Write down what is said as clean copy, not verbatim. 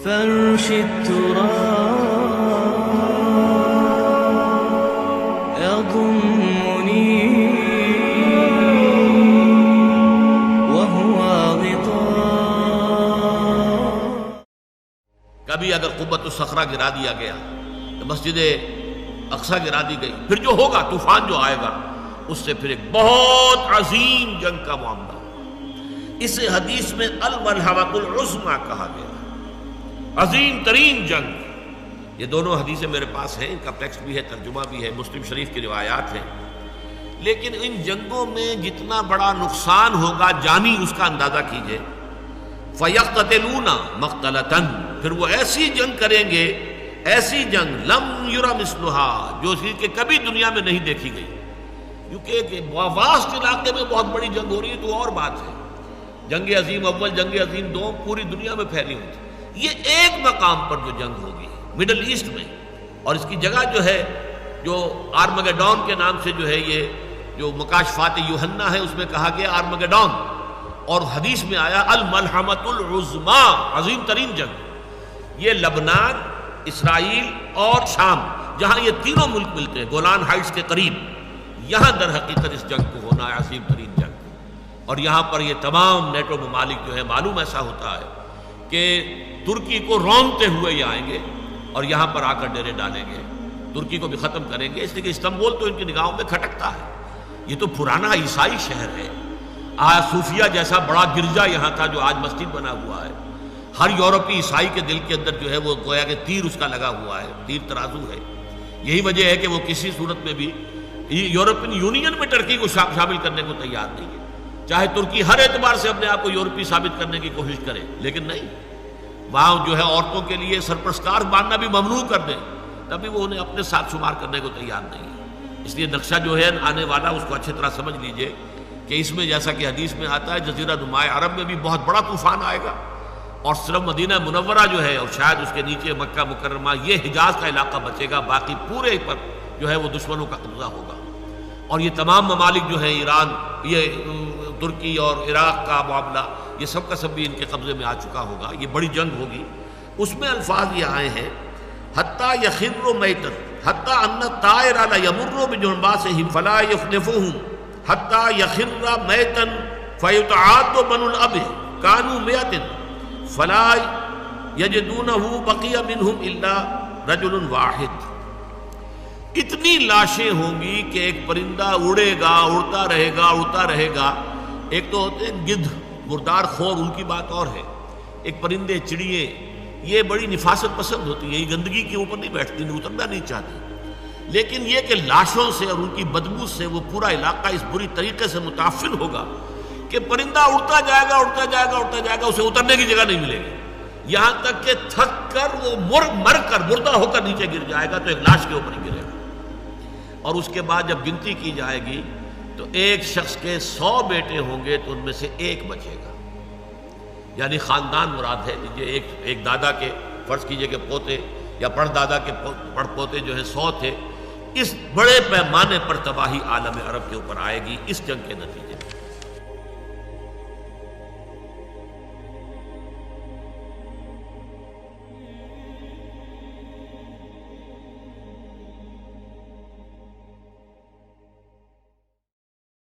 فرش التراب يضمني وهو غطاء. کبھی اگر قبۃ الصخرہ گرا دیا گیا تو مسجد اقصی گرا دی گئی، پھر جو ہوگا طوفان جو آئے گا اس سے پھر ایک بہت عظیم جنگ کا معاملہ. اسے حدیث میں الملحمۃ العظمیٰ کہا گیا، عظیم ترین جنگ. یہ دونوں حدیثیں میرے پاس ہیں، ان کا ٹیکسٹ بھی ہے، ترجمہ بھی ہے، مسلم شریف کی روایات ہیں. لیکن ان جنگوں میں جتنا بڑا نقصان ہوگا جانی اس کا اندازہ کیجئے. فَيَقْتَتِلُونَ مَقْتَلَةً، پھر وہ ایسی جنگ کریں گے، ایسی جنگ لم یرى مثلها، جو کہ کبھی دنیا میں نہیں دیکھی گئی. کیونکہ ایک واسط علاقے میں بہت بڑی جنگ ہو رہی ہے تو اور بات ہے. جنگ عظیم اول، جنگ عظیم دوم پوری دنیا میں پھیلی ہوئی تھی. یہ ایک مقام پر جو جنگ ہوگی مڈل ایسٹ میں، اور اس کی جگہ جو ہے جو آرمگیڈون کے نام سے جو ہے یہ جو مکاشفات یوحنا ہے اس میں کہا گیا آرمگیڈون، اور حدیث میں آیا الملحمۃ العظمیٰ، عظیم ترین جنگ. یہ لبنان، اسرائیل اور شام، جہاں یہ تینوں ملک ملتے ہیں گولان ہائٹس کے قریب، یہاں در حقیقت اس جنگ کو ہونا ہے، عظیم ترین جنگ. اور یہاں پر یہ تمام نیٹو ممالک جو ہے معلوم ایسا ہوتا ہے کہ ترکی کو رونتے ہوئے یہ آئیں گے اور یہاں پر آ کر ڈیرے ڈالیں گے، ترکی کو بھی ختم کریں گے. اس لیے کہ استنبول تو ان کی نگاہوں میں کھٹکتا ہے، یہ تو پرانا عیسائی شہر ہے. آج صوفیہ جیسا بڑا گرجا یہاں تھا جو آج مسجد بنا ہوا ہے. ہر یورپی عیسائی کے دل کے اندر جو ہے وہ گویا کہ تیر اس کا لگا ہوا ہے، تیر ترازو ہے. یہی وجہ ہے کہ وہ کسی صورت میں بھی یورپین یونین میں ترکی کو شامل کرنے کو تیار نہیں ہے، چاہے ترکی ہر اعتبار سے اپنے آپ کو یورپی ثابت کرنے کی کوشش کرے، لیکن نہیں. وہاں جو ہے عورتوں کے لیے سرپرستار باندھنا بھی ممنوع کر دیں تبھی وہ انہیں اپنے ساتھ شمار کرنے کو تیار نہیں ہے. اس لیے نقشہ جو ہے آنے والا اس کو اچھی طرح سمجھ لیجئے کہ اس میں جیسا کہ حدیث میں آتا ہے جزیرہ نماء عرب میں بھی بہت بڑا طوفان آئے گا، اور صرف مدینہ منورہ جو ہے اور شاید اس کے نیچے مکہ مکرمہ یہ حجاز کا علاقہ بچے گا، باقی پورے پر جو ہے وہ دشمنوں کا قبضہ ہوگا. اور یہ تمام ممالک جو ہیں ایران، یہ ترکی اور عراق کا معاملہ، یہ سب کا سب بھی ان کے قبضے میں آ چکا ہوگا. یہ بڑی جنگ ہوگی. اس میں الفاظ یہ آئے ہیں حتیٰ یخر میتا حتیٰ ان الطائر لیمر بجنباسہم فلا یخلفہم حتیٰ یخر میتا فیتعاد بنو الاب کانوا مئۃ فلا یجدونہ بقی منہم الا رجل واحد. اتنی لاشیں ہوں گی کہ ایک پرندہ اڑے گا، اڑتا رہے گا، اڑتا رہے گا. ایک تو ہوتے ہیں گدھ، مردار خور، ان کی بات اور ہے. ایک پرندے، چڑیے، یہ بڑی نفاست پسند ہوتی ہیں، یہ گندگی کے اوپر نہیں بیٹھتی، اترنا نہیں چاہتی. لیکن یہ کہ لاشوں سے اور ان کی بدبو سے وہ پورا علاقہ اس بری طریقے سے متاثر ہوگا کہ پرندہ اڑتا جائے گا، اڑتا جائے گا، اڑتا جائے گا، اسے اترنے کی جگہ نہیں ملے گی، یہاں تک کہ تھک کر وہ مر کر مردہ ہو کر نیچے گر جائے گا تو ایک لاش کے اوپر ہی گرے گا. اور اس کے بعد جب گنتی کی جائے گی تو ایک شخص کے 100 بیٹے ہوں گے تو ان میں سے ایک بچے گا. یعنی خاندان مراد ہے. ایک دادا کے فرض کیجئے کہ پوتے یا پڑ دادا کے پڑ پوتے جو ہیں 100 تھے. اس بڑے پیمانے پر تباہی عالم عرب کے اوپر آئے گی اس جنگ کے نتیجے.